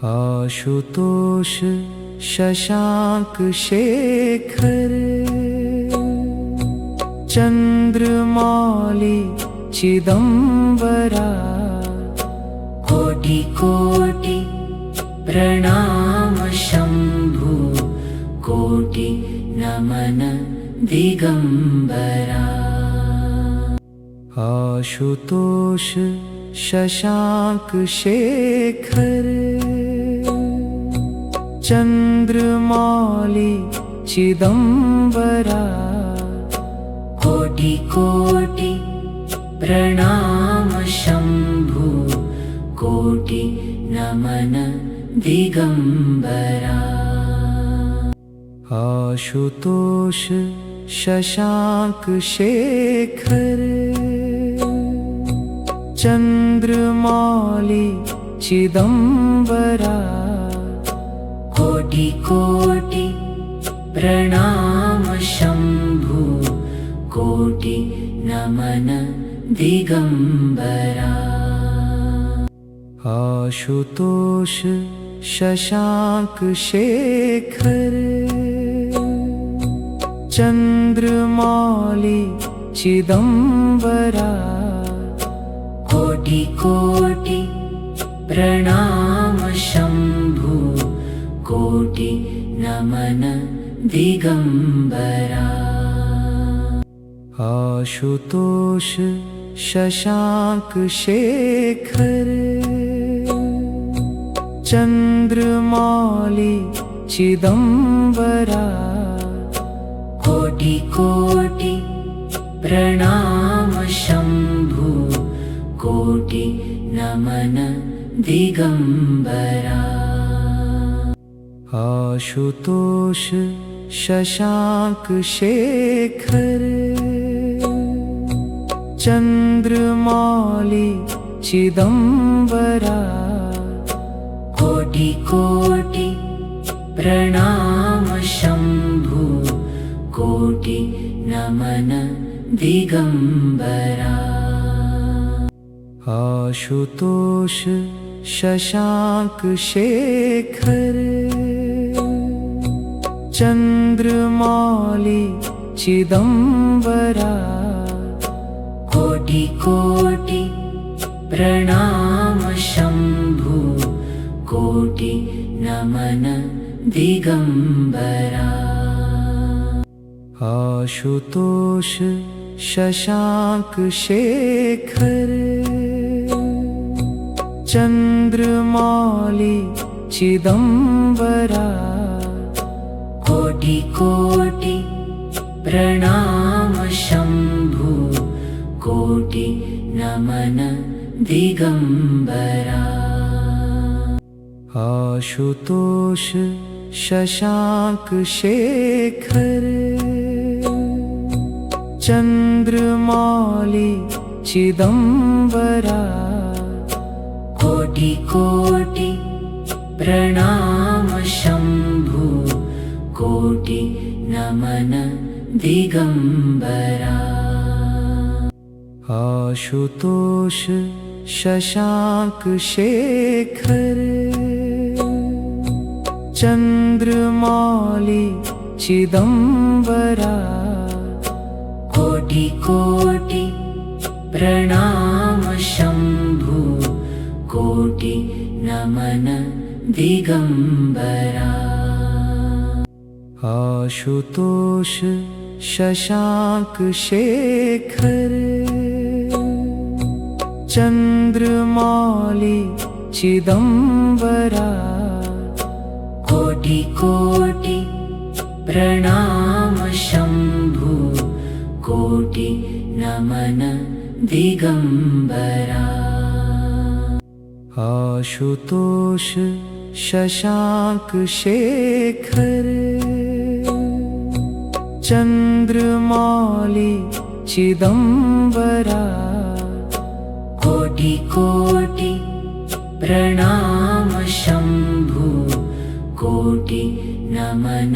आशुतोष शशांक शेखर चंद्रमौली चिदंबरा कोटि कोटि प्रणाम शंभु कोटि नमन दिगंबरा। आशुतोष शशांक शेखर चंद्रमौली चिदंबरा कोटि कोटि प्रणाम शंभु कोटि नमन दिगंबरा। आशुतोष शशांक शेखर चंद्रमौली चिदंबरा कोटि कोटि प्रणाम शंभु कोटि नमन दिगंबरा। आशुतोष शशांक शेखर चंद्रमौली चिदंबरा कोटि कोटि प्रणाम शंभु कोटि नमन दिगंबरा। आशुतोष शशांक शेखर चंद्रमौली चिदंबरा कोटि कोटि प्रणाम शंभु कोटि नमन दिगंबरा। आशुतोष शशांक शेखर चंद्रमौली चिदंबरा कोटि कोटि प्रणाम शंभु कोटि नमन दिगंबरा। आशुतोष शशांक शेखर चंद्रमौली चिदंबरा कोटि कोटि प्रणाम शंभु कोटि नमन दिगंबरा। आशुतोष शशांक शेखर चंद्रमौली चिदंबरा कोटि कोटि प्रणाम शंभु कोटि नमन दिगंबरा। आशुतोष शशांक शेखर चंद्रमौली चिदंबरा कोटि कोटि प्रणाम शंभु कोटि नमन दिगंबरा। आशुतोष शशांक शेखर चंद्रमौली चिदंबरा कोटि कोटि प्रणाम शंभु कोटि नमन दिगंबरा। आशुतोष शशांक शेखर चंद्रमौली चिदंबरा कोटि कोटि प्रणाम शंभु कोटि नमन दिगंबरा। आशुतोष शशांक शेखर चंद्रमौली चिदंबरा कोटि कोटि प्रणाम शंभु कोटि नमन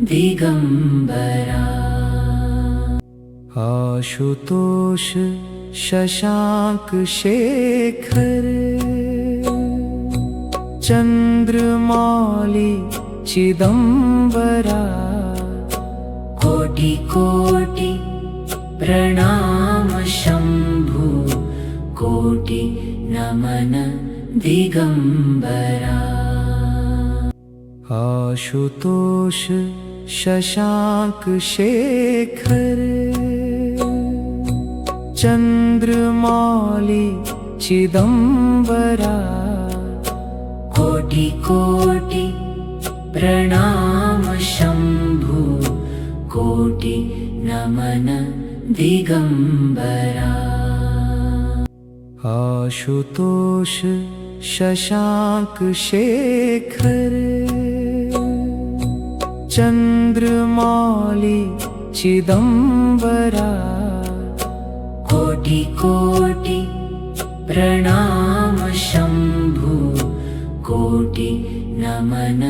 दिगंबरा। आशुतोष शशांक शेखर चन्द्रमौळि चिदम्बरा कोटि कोटि प्रणाम शम्भु कोटि नमन दिगम्बरा आशुतोष शशांक शेखर चन्द्रमौळि चिदम्बरा कोटि कोटि प्रणाम शम्भु कोटि नमन दिगम्बरा आशुतोष शशांक शेखर चन्द्रमौळि चिदम्बरा कोटि कोटि प्रणाम शम्भु कोटि नमन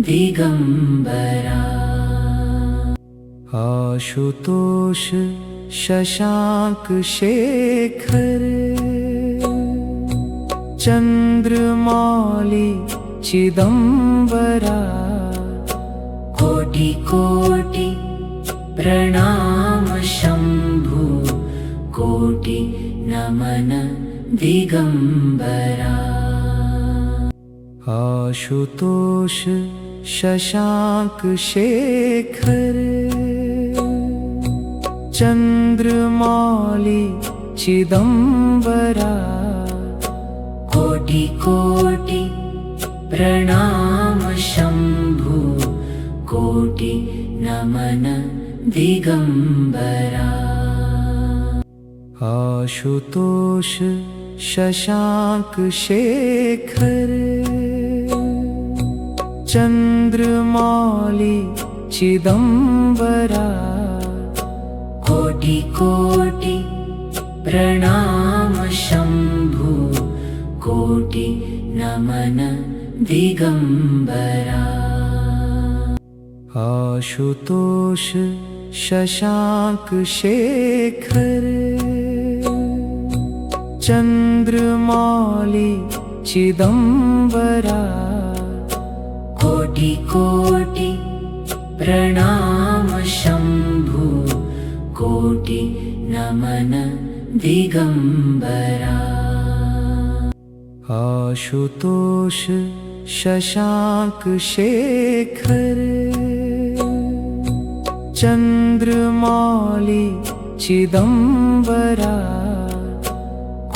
दिगम्बरा आशुतोष शशांक शेखर चन्द्रमौळि चिदम्बरा कोटि कोटि प्रणाम शम्भु कोटि नमन दिगम्बरा आशुतोष शशांक शेखर चन्द्रमौळि चिदम्बरा कोटि कोटि प्रणाम शम्भु कोटि नमन दिगम्बरा आशुतोष शशांक शेखर चन्द्रमौळि चिदम्बरा कोटि कोटि प्रणाम शम्भु कोटि नमन दिगम्बरा आशुतोष शशांक शेखर चन्द्रमौळि चिदम्बरा कोटि कोटि प्रणाम शम्भु कोटि नमन दिगम्बरा आशुतोष शशांक शेखर चन्द्रमौळि चिदम्बरा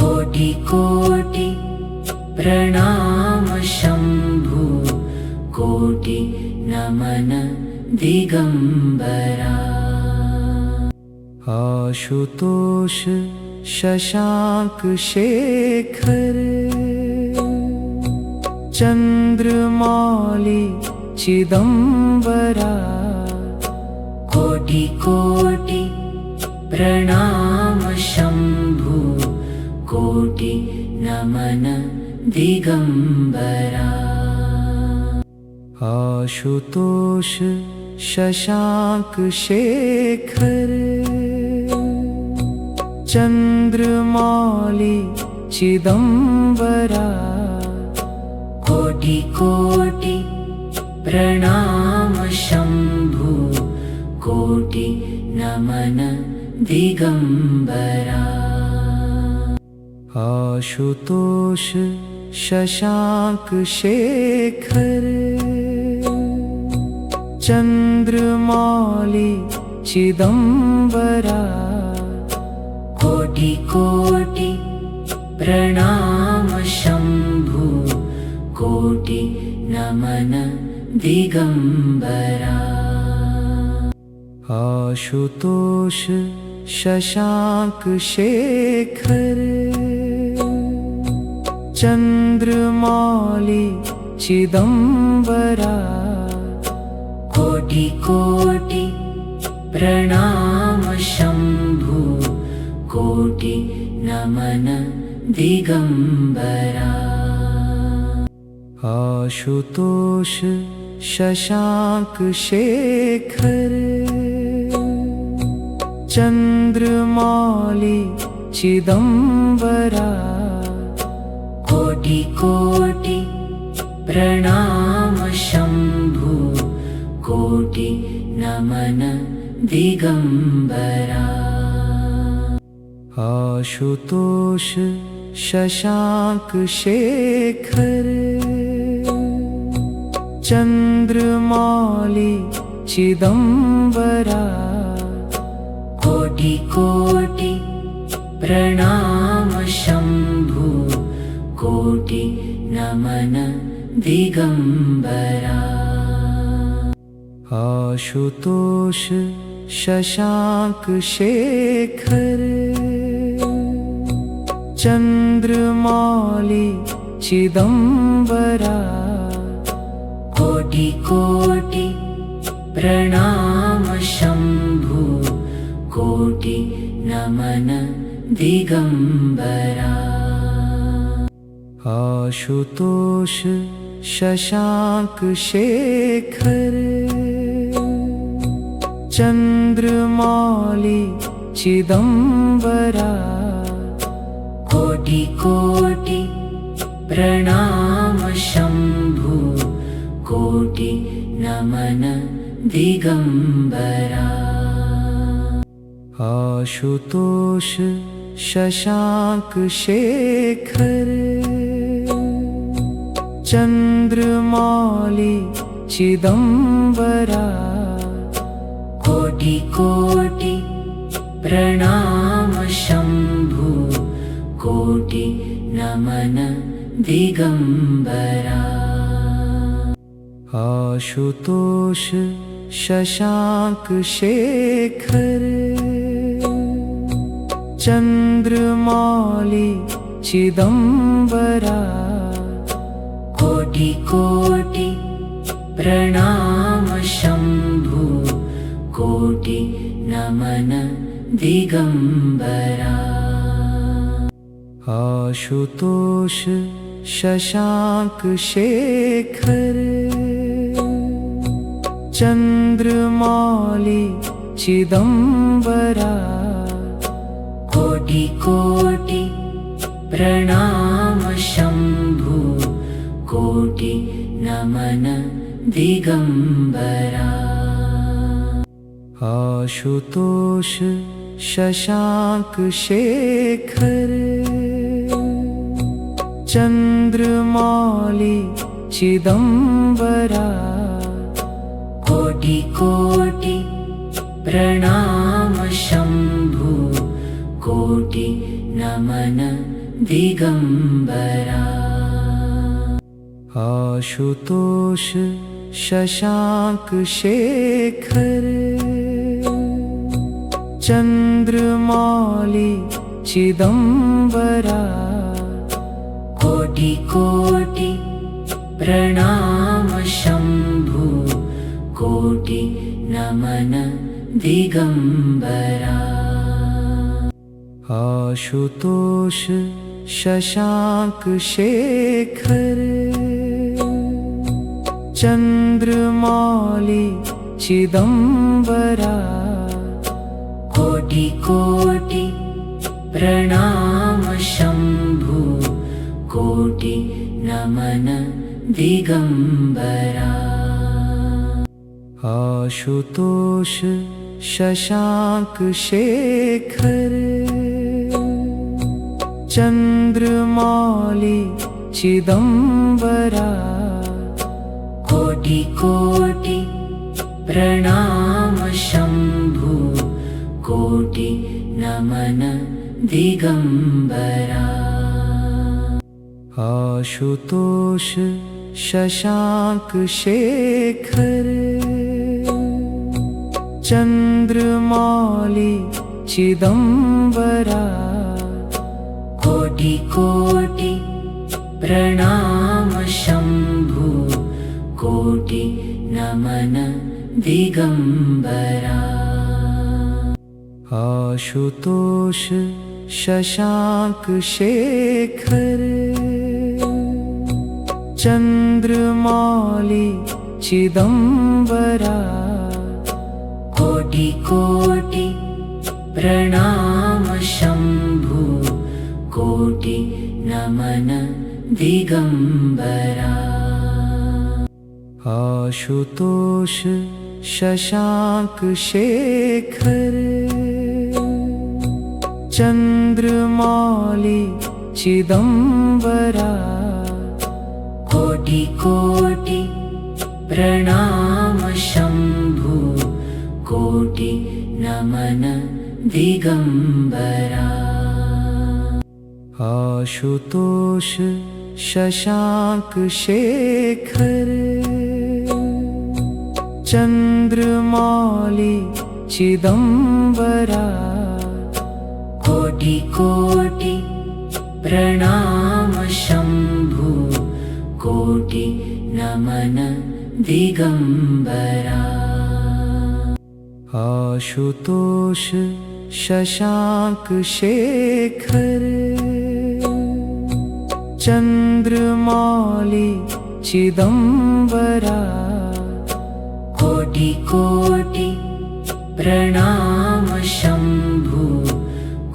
कोटि कोटि प्रणाम शम्भु कोटि नमन दिगम्बरा आशुतोष शशांक शेखर चन्द्रमौळि चिदम्बरा कोटि कोटि प्रणाम शम्भु कोटि नमन दिगम्बरा आशुतोष शशांक शेखर चन्द्रमौळि चिदम्बरा कोटि कोटि प्रणाम शम्भु कोटि नमन दिगम्बरा आशुतोष शशांक शेखर चन्द्रमौळि चिदम्बरा कोटि कोटि प्रणाम शम्भु कोटि नमन दिगम्बरा आशुतोष शशांक शेखर चन्द्रमौळि चिदम्बरा कोटि कोटि प्रणाम शम्भु कोटि नमन दिगम्बरा आशुतोष शशांक शेखर चन्द्रमौळि चिदम्बरा कोटि कोटि प्रणाम शम्भु कोटि नमन दिगंबरा। आशुतोष शशांक शेखर चंद्रमौली चिदंबरा। कोटि कोटि प्रणाम शम्भु कोटि नमन दिगंबरा। आशुतोष शशांक शेखर चंद्रमौली चिदंबरा। कोटि कोटि प्रणाम शम्भु कोटि नमन दिगंबरा। आशुतोष शशांक शेखर चंद्रमौली चिदंबरा। कोटि कोटि प्रणाम शम्भु कोटि नमन दिगंबरा। आशुतोष शशांक शेखर चंद्रमौली चिदंबरा। कोटि कोटि प्रणाम शम्भु कोटि नमन दिगंबरा। आशुतोष शशांक शेखर चंद्रमौली चिदंबरा। कोटि कोटि प्रणाम शम्भु कोटि नमन दिगंबरा। आशुतोष शशांक शेखर चंद्रमौली चिदंबरा। कोटि कोटि प्रणाम शम्भु कोटि नमन दिगंबरा। आशुतोष शशांक शेखर चंद्रमौली चिदंबरा। कोटि कोटि प्रणाम शम्भु कोटि नमन दिगंबरा। आशुतोष शशांक शेखर चंद्रमौली चिदंबरा। कोटि कोटि प्रणाम शम्भु कोटि नमन दिगंबरा। आशुतोष शशांक शेखर चंद्रमौली चिदंबरा। कोटि कोटि प्रणाम शम्भु कोटि नमन दिगंबरा। आशुतोष शशांक शेखर चंद्रमौली चिदंबरा। कोटि कोटि प्रणाम शम्भु कोटि नमन दिगंबरा। आशुतोष शशांक शेखर चंद्रमौली चिदंबरा। कोटि कोटि प्रणाम शम्भु कोटि नमन दिगंबरा। आशुतोष शशांक शेखर चंद्रमौली चिदंबरा। कोटि कोटि प्रणाम शम्भु कोटि नमन दिगंबरा। आशुतोष शशांक शेखर चंद्रमौली चिदंबरा कोटि कोटि प्रणाम शंभु कोटि नमन दिगंबरा आशुतोष शशांक शेखर चंद्रमौली चिदंबरा कोटि कोटि प्रणाम शंभु कोटि नमन दिगंबरा आशुतोष शशांक शेखर चंद्रमौली चिदंबरा कोटि कोटि प्रणाम शंभु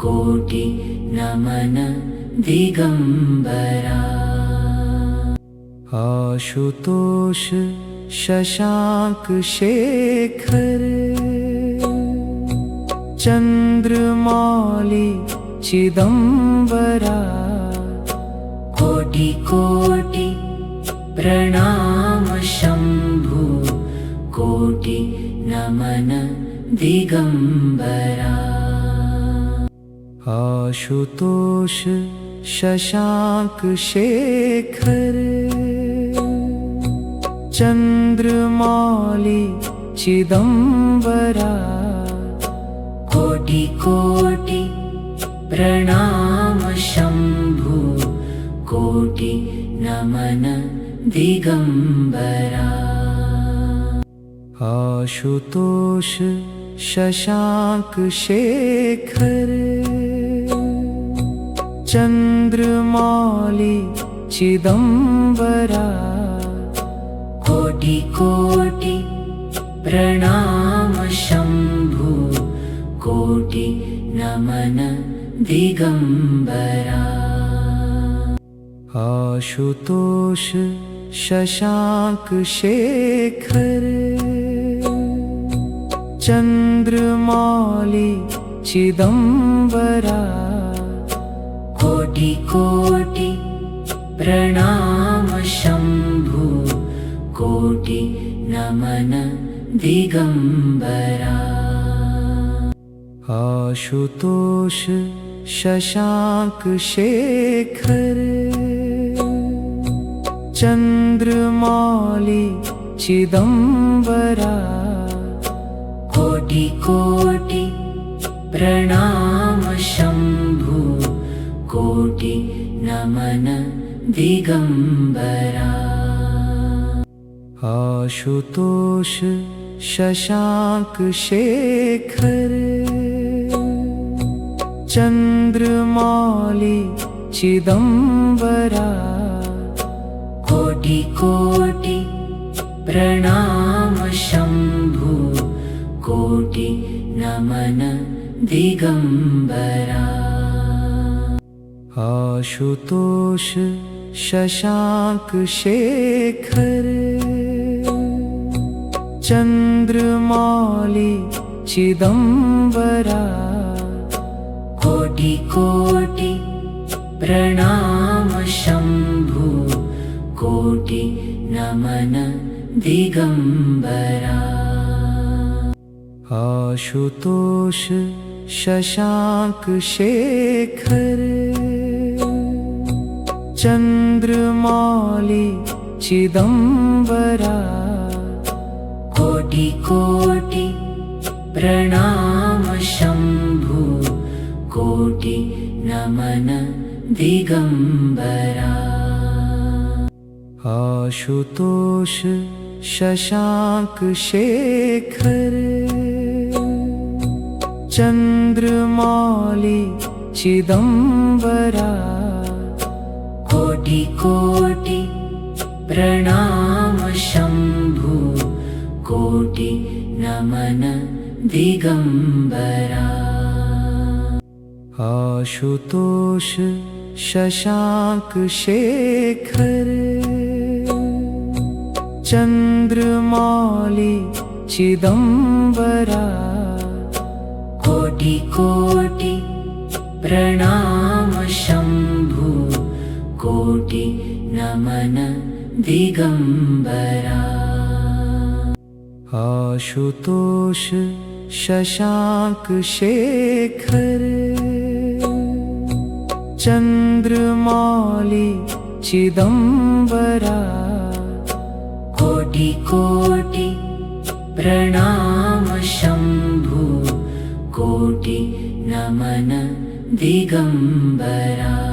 कोटि नमन दिगंबरा आशुतोष शशांक शेखर चंद्रमौली चिदंबरा कोटि कोटि प्रणाम शंभु कोटि नमन दिगंबरा आशुतोष शशांक शेखर चंद्रमौली चिदंबरा कोटि कोटि प्रणाम शंभु कोटि नमन दिगंबरा आशुतोष शशांक शेखर चंद्रमौली चिदंबरा कोटि कोटि प्रणाम शंभु कोटि नमन दिगंबरा आशुतोष शशांक शेखर चंद्रमौली चिदंबरा कोटि कोटि प्रणाम शंभु कोटि नमन दिगंबरा आशुतोष शशांक शेखर चंद्रमौली चिदंबरा कोटि कोटि प्रणाम शंभु कोटि नमन दिगंबरा आशुतोष शशांक शेखर चंद्रमौली चिदंबरा कोटि कोटि प्रणाम शंभु कोटि नमन दिगंबरा आशुतोष शशांक शेखर चंद्रमौली चिदंबरा कोटि कोटि प्रणाम शंभु कोटि नमन दिगंबरा आशुतोष शशांक शेखर चंद्रमौली चिदंबरा कोटि कोटि प्रणाम शंभु कोटि नमन दिगंबरा आशुतोष शशांक शेखर चंद्रमौली चिदंबरा कोटि कोटि प्रणाम शंभु कोटि नमन दिगंबरा आशुतोष शशांक शेखर चन्द्रमौळि चिदम्बरा कोटि कोटि प्रणाम शम्भु कोटि नमन दिगम्बरा आशुतोष शशांक शेखर चन्द्रमौळि चिदम्बरा कोटि कोटि प्रणाम शम्भु कोटि नमन दिगम्बरा।